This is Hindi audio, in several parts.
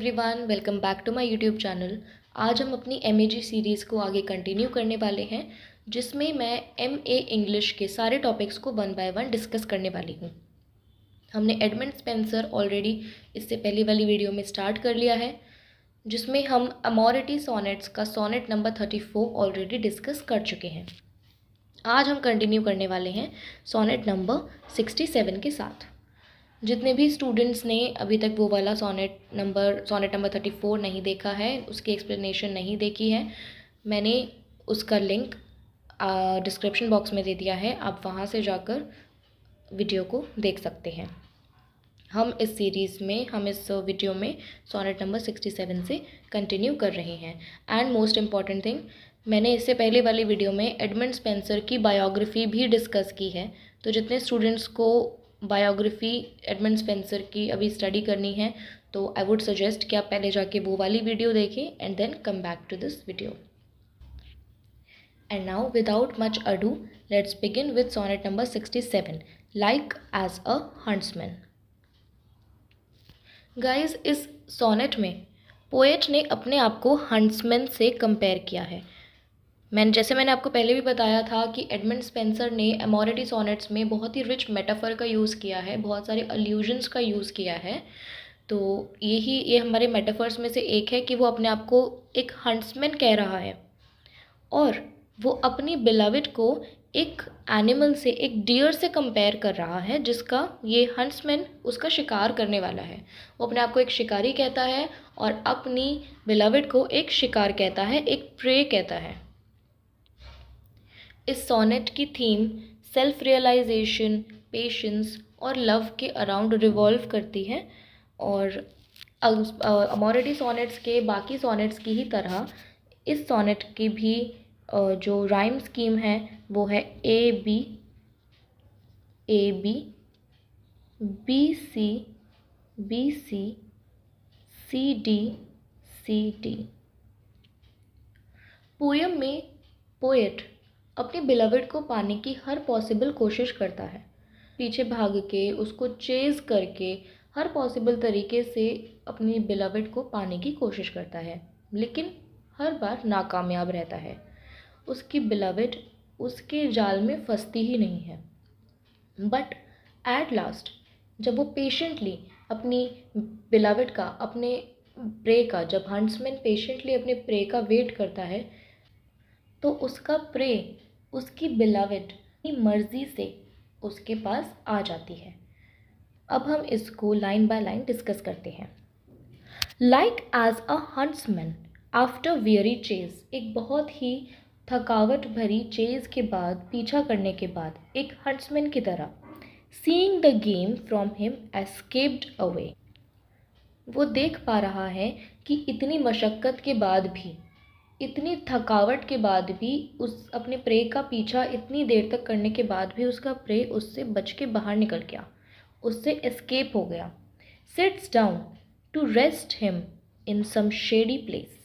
Everyone, welcome back to my YouTube channel. आज हम अपनी एमएजी सीरीज़ को आगे कंटिन्यू करने वाले हैं, जिसमें मैं एमए इंग्लिश के सारे टॉपिक्स को वन बाय वन डिस्कस करने वाली हूँ। हमने एडमंड स्पेंसर ऑलरेडी इससे पहली वाली वीडियो में स्टार्ट कर लिया है, जिसमें हम अमोरिटी सोनेट्स का सोनेट नंबर 34 ऑलरेडी डिस्कस कर चुके हैं। आज हम कंटिन्यू करने वाले हैं सोनेट नंबर 67 के साथ। जितने भी स्टूडेंट्स ने अभी तक वो वाला सोनेट नंबर 34 नहीं देखा है, उसकी एक्सप्लेनेशन नहीं देखी है, मैंने उसका लिंक डिस्क्रिप्शन बॉक्स में दे दिया है। आप वहाँ से जाकर वीडियो को देख सकते हैं। हम इस वीडियो में सोनेट नंबर 67 से कंटिन्यू कर रहे हैं। एंड मोस्ट इम्पॉर्टेंट थिंग, मैंने इससे पहले वाली वीडियो में एडमंड स्पेंसर की बायोग्राफी भी डिस्कस की है। तो जितने स्टूडेंट्स को बायोग्राफी एडमंड स्पेंसर की अभी स्टडी करनी है, तो आई वुड सजेस्ट कि आप पहले जाके वो वाली वीडियो देखें and then come back to this video. And now without much ado, let's begin with sonnet number 67, like as a huntsman. Guys, इस सोनेट में पोएट ने अपने आप को हंट्समैन से कंपेयर किया है। जैसे मैंने आपको पहले भी बताया था कि एडमंड स्पेंसर ने अमोरिटी सोनेट्स में बहुत ही रिच मेटाफर का यूज़ किया है, बहुत सारे अल्यूजन्स का यूज़ किया है। तो ये हमारे मेटाफर्स में से एक है कि वो अपने आप को एक हंट्समैन कह रहा है और वो अपनी बिलविड को एक एनिमल से, एक डियर से कंपेयर कर रहा है, जिसका ये हंट्समैन उसका शिकार करने वाला है। वो अपने आप को एक शिकारी कहता है और अपनी बिलविड को एक शिकार कहता है, एक प्रे कहता है। इस सोनेट की थीम सेल्फ रियलाइजेशन, पेशेंस और लव के अराउंड रिवॉल्व करती है। और अमोरिटी सोनेट्स के बाकी सोनेट्स की ही तरह इस सोनेट की भी जो राइम स्कीम है वो है A B B C B C C D C D. Poem में पोएट अपनी बिलविड को पाने की हर पॉसिबल कोशिश करता है, पीछे भाग के, उसको चेज़ करके हर पॉसिबल तरीके से अपनी बिलविड को पाने की कोशिश करता है, लेकिन हर बार नाकामयाब रहता है। उसकी बिलविड उसके जाल में फंसती ही नहीं है। बट एट लास्ट, जब वो पेशेंटली अपनी बिलविड का, अपने प्रे का, जब हंट्समैन पेशेंटली अपने प्रे का वेट करता है, तो उसका प्रे, उसकी बिलविड की मर्जी से उसके पास आ जाती है। अब हम इसको लाइन बाय लाइन डिस्कस करते हैं। Like as a huntsman after weary chase, एक बहुत ही थकावट भरी चेज के बाद, पीछा करने के बाद, एक हंट्समैन की तरह, seeing the game from him escaped away, वो देख पा रहा है कि इतनी मशक्क़त के बाद भी, इतनी थकावट के बाद भी, उस अपने प्रे का पीछा इतनी देर तक करने के बाद भी उसका प्रे उससे बच के बाहर निकल गया, उससे एस्केप हो गया। Sits down to rest him in some shady place,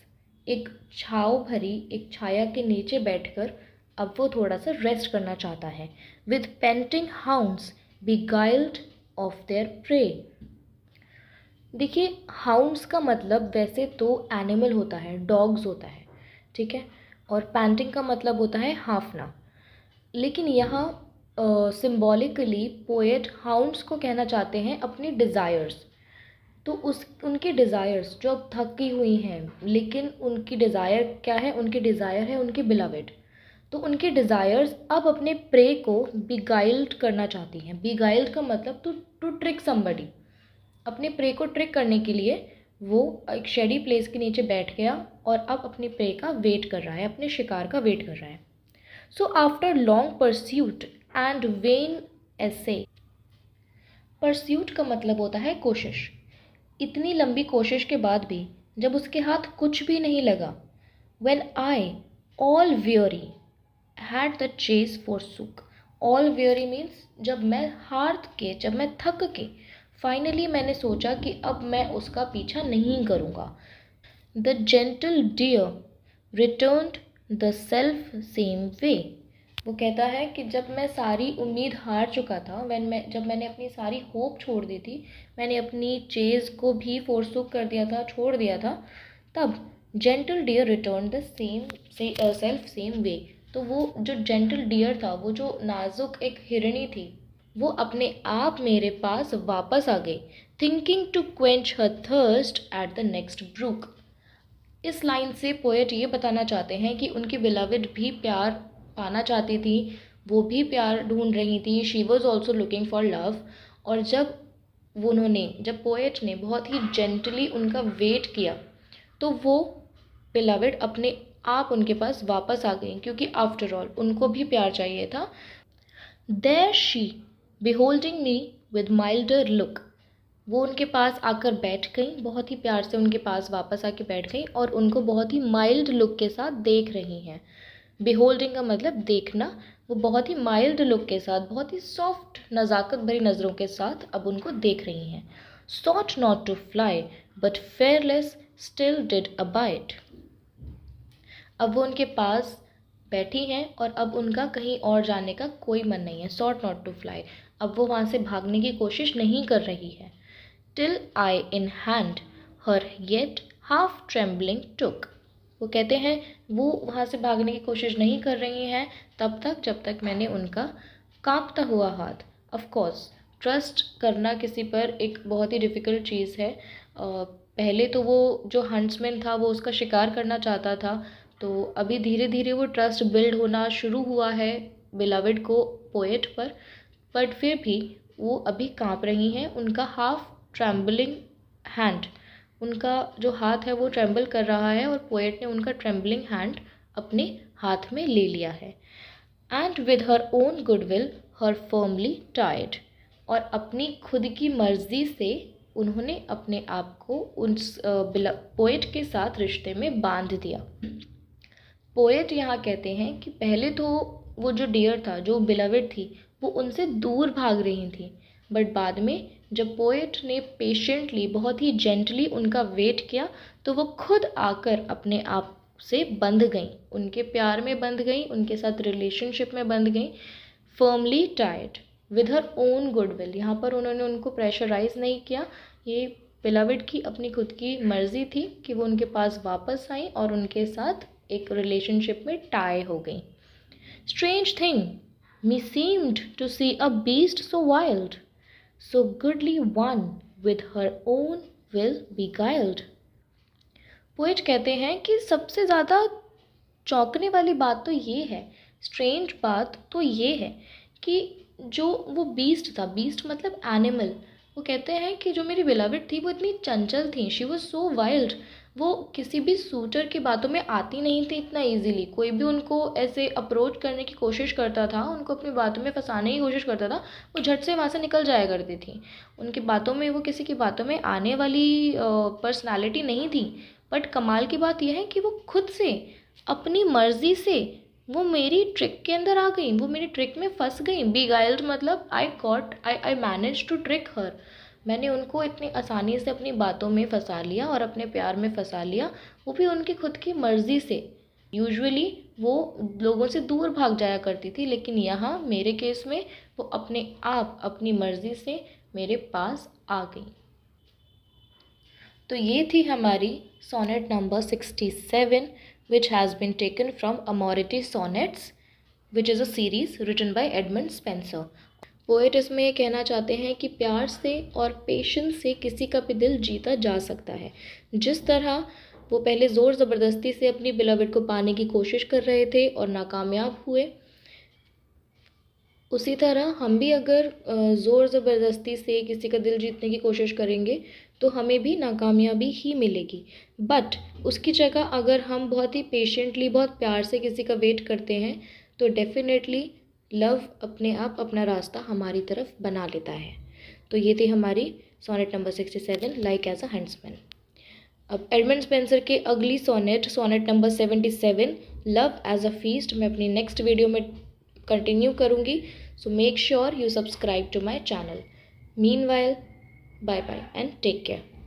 एक छाँव भरी, एक छाया के नीचे बैठकर अब वो थोड़ा सा रेस्ट करना चाहता है। With panting hounds beguiled of their prey. देखिए, हाउंड्स का मतलब वैसे तो एनिमल होता है, डॉग्स होता है, ठीक है, और पैंटिंग का मतलब होता है हाँफना। लेकिन यहाँ सिम्बॉलिकली पोएट हाउंड्स को कहना चाहते हैं अपनी डिज़ायर्स। तो उनकी डिज़ायर्स जो अब थकी हुई हैं, लेकिन उनकी डिज़ायर क्या है? उनकी डिज़ायर है उनकी बिलविड। तो उनकी डिज़ायर्स अब अपने प्रे को बिगाइल्ड करना चाहती हैं। बिगाइल्ड का मतलब टू ट्रिक समबडी। अपने प्रे को ट्रिक करने के लिए वो एक शेडी प्लेस के नीचे बैठ गया और अब अपने प्रे का वेट कर रहा है, अपने शिकार का वेट कर रहा है। So after long pursuit and when essay, pursuit का मतलब होता है कोशिश। इतनी लंबी कोशिश के बाद भी जब उसके हाथ कुछ भी नहीं लगा, when I aweary had the chase forsook. Aweary means जब मैं हार के, जब मैं थक के, फाइनली मैंने सोचा कि अब मैं उसका पीछा नहीं करूँगा। The gentle deer returned the self same way. वो कहता है कि जब मैं सारी उम्मीद हार चुका था, जब मैंने अपनी सारी होप छोड़ दी थी, मैंने अपनी चेज़ को भी फोरसुक कर दिया था, छोड़ दिया था, तब gentle deer return the self same way. तो वो जो जेंटल डियर था, वो जो नाजुक एक हिरणी थी, वो अपने आप मेरे पास वापस आ गई, thinking to quench her thirst at the next brook. इस लाइन से पोएट ये बताना चाहते हैं कि उनकी बिलविड भी प्यार पाना चाहती थी, वो भी प्यार ढूंढ रही थी, she was also looking for love. और जब पोएट ने बहुत ही जेंटली उनका वेट किया, तो वो बिलविड अपने आप उनके पास वापस आ गई, क्योंकि आफ्टर ऑल उनको भी प्यार चाहिए था। There she beholding me with milder look, वो उनके पास आकर बैठ गई, बहुत ही प्यार से उनके पास वापस आके बैठ गई और उनको बहुत ही माइल्ड लुक के साथ देख रही हैं। बिहोल्डिंग का मतलब देखना, वो बहुत ही माइल्ड लुक के साथ, बहुत ही सॉफ्ट नज़ाकत भरी नज़रों के साथ अब उनको देख रही हैं। Sought not to fly but fearless still did abide. अब वो उनके पास बैठी हैं और अब उनका कहीं और जाने का कोई मन नहीं है। सॉट नॉट टू फ्लाई, अब वो वहाँ से भागने की कोशिश नहीं कर रही है। Till I in hand her yet half trembling took, वो कहते हैं वो वहाँ से भागने की कोशिश नहीं कर रही हैं तब तक जब तक मैंने उनका कांपता हुआ हाथ। ऑफ कोर्स ट्रस्ट करना किसी पर एक बहुत ही डिफ़िकल्ट चीज़ है। पहले तो वो जो हंट्समैन था वो उसका शिकार करना चाहता था, तो अभी धीरे धीरे वो ट्रस्ट बिल्ड होना शुरू हुआ है बिलविड को पोएट पर, बट फिर भी वो अभी कांप रही हैं। उनका हाफ ट्रेम्बलिंग हैंड, उनका जो हाथ है वो ट्रेम्बल कर रहा है और पोएट ने उनका ट्रेम्बलिंग हैंड अपने हाथ में ले लिया है। And with her own goodwill her firmly tied, और अपनी खुद की मर्जी से उन्होंने अपने आप को उस पोएट के साथ रिश्ते में बांध दिया। पोएट यहाँ कहते हैं कि पहले तो वो जो डियर था, जो बिलविड थी, वो उनसे दूर भाग रही थी, बट बाद में जब पोएट ने पेशेंटली, बहुत ही जेंटली उनका वेट किया, तो वो खुद आकर अपने आप से बंध गई, उनके प्यार में बंध गई, उनके साथ रिलेशनशिप में बंध गई। Firmly tied with her own goodwill, यहाँ पर उन्होंने उनको प्रेशराइज नहीं किया, ये बिलविड की अपनी खुद की मर्जी थी कि वो उनके पास वापस आई और उनके साथ एक रिलेशनशिप में टाई हो गई। Strange thing me seemed to see a beast so wild, so goodly one with her own will beguiled। Poet कहते हैं कि सबसे ज़्यादा चौंकने वाली बात तो ये है, स्ट्रेंज बात तो ये है कि जो वो बीस्ट था, बीस्ट मतलब एनिमल, वो कहते हैं कि जो मेरी बिलविड थी वो इतनी चंचल थी, शी वॉज सो वाइल्ड, वो किसी भी सूटर की बातों में आती नहीं थी इतना इजीली। कोई भी उनको ऐसे अप्रोच करने की कोशिश करता था, उनको अपनी बातों में फंसाने की कोशिश करता था, वो झट से वहाँ से निकल जाया करती थी। उनकी बातों में, वो किसी की बातों में आने वाली पर्सनालिटी नहीं थी। बट कमाल की बात यह है कि वो खुद से अपनी मर्जी से वो मेरी ट्रिक के अंदर आ गई, वो मेरी ट्रिक में फंस गई। बीगाइल्ड मतलब आई मैनेज टू ट्रिक हर, मैंने उनको इतनी आसानी से अपनी बातों में फंसा लिया और अपने प्यार में फंसा लिया, वो भी उनकी खुद की मर्ज़ी से। यूजुअली वो लोगों से दूर भाग जाया करती थी, लेकिन यहाँ मेरे केस में वो अपने आप अपनी मर्ज़ी से मेरे पास आ गई। तो ये थी हमारी sonnet number 67, which has been taken from Amority Sonnets, which is a series written by Edmund Spenser। Poet इसमें ये कहना चाहते हैं कि प्यार से और पेशेंस से किसी का भी दिल जीता जा सकता है। जिस तरह वो पहले ज़ोर ज़बरदस्ती से अपनी बिलविड को पाने की कोशिश कर रहे थे और नाकामयाब हुए, उसी तरह हम भी अगर ज़ोर ज़बरदस्ती से किसी का दिल जीतने की कोशिश करेंगे तो हमें भी नाकामयाबी ही मिलेगी। बट उसकी जगह अगर हम बहुत ही पेशेंटली, बहुत प्यार से किसी का वेट करते हैं तो डेफिनेटली लव अपने आप अपना रास्ता हमारी तरफ बना लेता है। तो ये थी हमारी sonnet number 67, like as a huntsman. अब एडमंड स्पेंसर के अगली sonnet number 77, love as a feast, मैं अपनी नेक्स्ट वीडियो में कंटिन्यू करूँगी। So make sure you subscribe to my channel. Meanwhile, bye bye and take care.